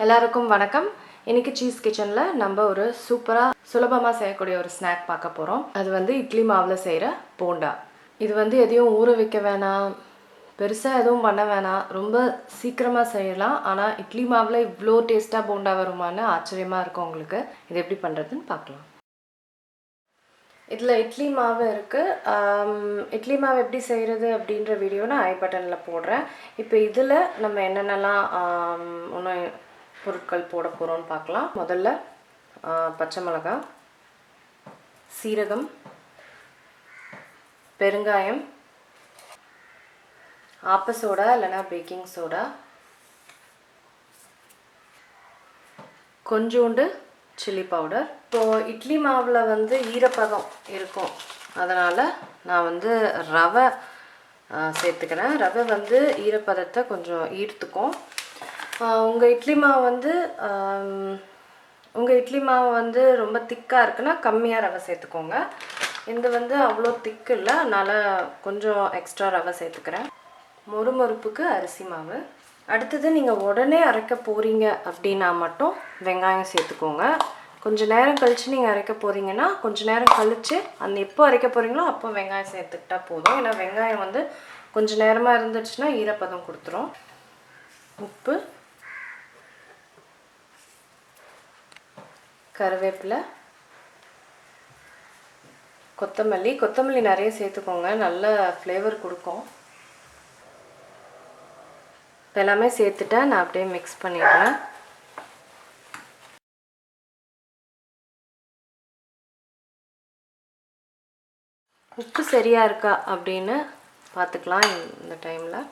எல்லாருக்கும் வணக்கம். இன்னைக்கு சீஸ் கிச்சன்ல நம்ம ஒரு சூப்பரா சுலபமா செய்யக்கூடிய ஒரு ஸ்நாக் பார்க்க போறோம். அது வந்து இட்லி மாவுல செய்யற போண்டா. இது வந்து எதையும் ஊற வைக்க வேணாம், பெருசா எதுவும் பண்ண வேணாம், ரொம்ப சீக்கிரமா செய்யலாம். ஆனா இட்லி மாவுல இவ்வளோ டேஸ்டா போண்டா வருமான்னு ஆச்சரியமா இருக்கும் உங்களுக்கு. இது எப்படி பண்றதுன்னு பார்க்கலாம். இதில் இட்லி மாவு இருக்குது. இட்லி மாவு எப்படி செய்கிறது அப்படின்ற வீடியோ நான் ஐ பட்டனில் போடுறேன். இப்போ இதில் நம்ம என்னென்னலாம் இன்னும் பொருட்கள் போட போகிறோம்னு பார்க்கலாம். முதல்ல பச்சை மிளகாய், சீரகம், பெருங்காயம், ஆப்ப சோடா இல்லைனா பேக்கிங் சோடா, கொஞ்சோண்டு சில்லி பவுடர். இப்போது இட்லி மாவில் வந்து ஈரப்பதம் இருக்கும், அதனால் நான் வந்து ரவை சேர்த்துக்கிறேன். ரவை வந்து ஈரப்பதத்தை கொஞ்சம் ஈர்த்துக்கும். உங்கள் இட்லி மாவு வந்து ரொம்ப திக்காக இருக்குன்னா கம்மியாக ரவை சேர்த்துக்கோங்க. இது வந்து அவ்வளோ திக்கு இல்லை, அதனால் கொஞ்சம் எக்ஸ்ட்ரா ரவை சேர்த்துக்கிறேன். மொறுமொறுப்புக்கு அரிசி மாவு. அடுத்தது நீங்கள் உடனே அரைக்க போகிறீங்க அப்படின்னா மட்டும் வெங்காயம் சேர்த்துக்கோங்க. கொஞ்சம் நேரம் கழித்து நீங்கள் அரைக்க போகிறீங்கன்னா கொஞ்சம் நேரம் கழித்து எப்போ அரைக்க போகிறீங்களோ அப்போ வெங்காயம் சேர்த்துக்கிட்டா போதும். ஏன்னா வெங்காயம் வந்து கொஞ்சம் நேரமாக இருந்துச்சுன்னா ஈரப்பதம் கொடுத்துரும். உப்பு, கருவேப்பிலை, கொத்தமல்லி நிறைய சேர்த்துக்கோங்க, நல்ல ஃப்ளேவர் கொடுக்கும். எல்லாமே சேர்த்துட்டேன், நான் அப்படியே மிக்ஸ் பண்ணிடுறேன். உப்பு சரியாக இருக்கா அப்படின்னு பார்த்துக்கலாம். இந்த டைமில்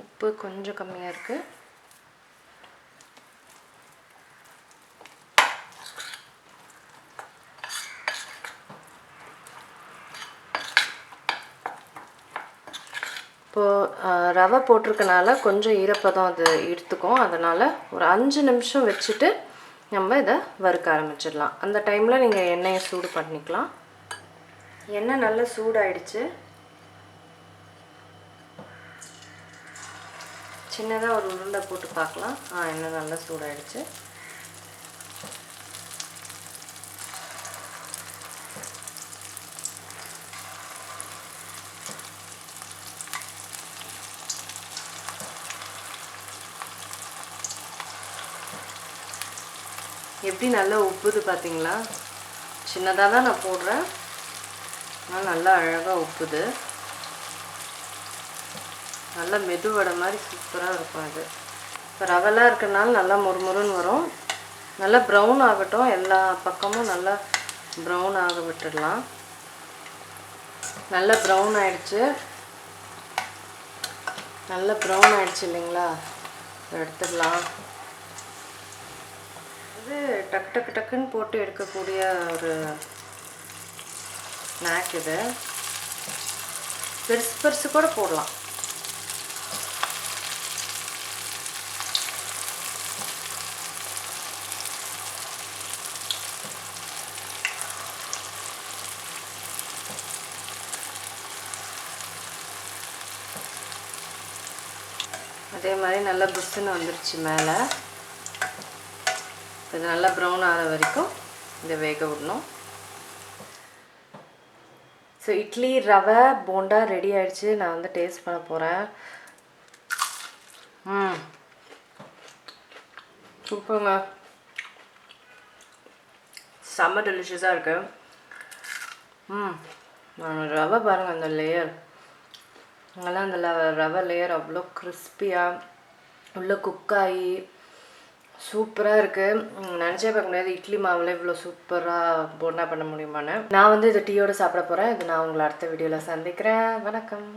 உப்பு கொஞ்சம் கம்மியாக இருக்குது. இப்போது ரவை போட்டிருக்கனால கொஞ்சம் ஈரப்பதம் அது எடுத்துக்கும். அதனால் ஒரு 5 நிமிஷம் வச்சுட்டு நம்ம இதை வறுக்க ஆரம்பிச்சிடலாம். அந்த டைமில் நீங்கள் எண்ணெயை சூடு பண்ணிக்கலாம். எண்ணெய் நல்லா சூடாயிடுச்சு. சின்னதாக ஒரு உருண்டை போட்டு பார்க்கலாம். எண்ணெய் நல்லா சூடாயிடுச்சு. எப்படி நல்லா உப்புது பார்த்தீங்களா? சின்னதாக தான் நான் போடுறேன், ஆனால் நல்லா அழகாக உப்புது. நல்லா மெதுவடை மாதிரி சூப்பராக இருக்கும் இது. இப்போ ரவெல்லாம் இருக்கிறனால நல்லா முறுமுறுன்னு வரும். நல்லா ப்ரௌன் ஆகட்டும், எல்லா பக்கமும் நல்லா ப்ரௌன் ஆக விட்டுடலாம். நல்லா ப்ரௌன் ஆகிடுச்சு. நல்லா ப்ரௌன் ஆகிடுச்சு இல்லைங்களா? எடுத்துடலாம். இது டக்குன்னு போட்டு எடுக்கக்கூடிய ஒரு ஸ்நாக். இது பெருசு கூட போடலாம். அதே மாதிரி நல்லா புஷ்ஷுன்னு வந்துருச்சு மேலே. இது நல்லா ப்ரௌன் ஆகிற வரைக்கும் இதை வேக விடணும். ஸோ இட்லி ரவை போண்டா ரெடி ஆகிடுச்சு. நான் வந்து டேஸ்ட் பண்ண போகிறேன். சூப்பருங்க, செம்ம டெலிஷியஸாக இருக்குது. ரவை பாருங்கள், அந்த லேயர் அங்கெல்லாம் அந்த ரவை லேயர் அவ்வளோ கிறிஸ்பியாக உள்ள குக்காகி சூப்பராக இருக்குது. நினச்சே பார்க்க முடியாது இட்லி மாவில் இவ்வளோ சூப்பராக போண்டா பண்ண முடியுமான்னு. நான் வந்து இதை டீயோடு சாப்பிட போகிறேன். இது நான் உங்களை அடுத்த வீடியோவில் சந்திக்கிறேன். வணக்கம்.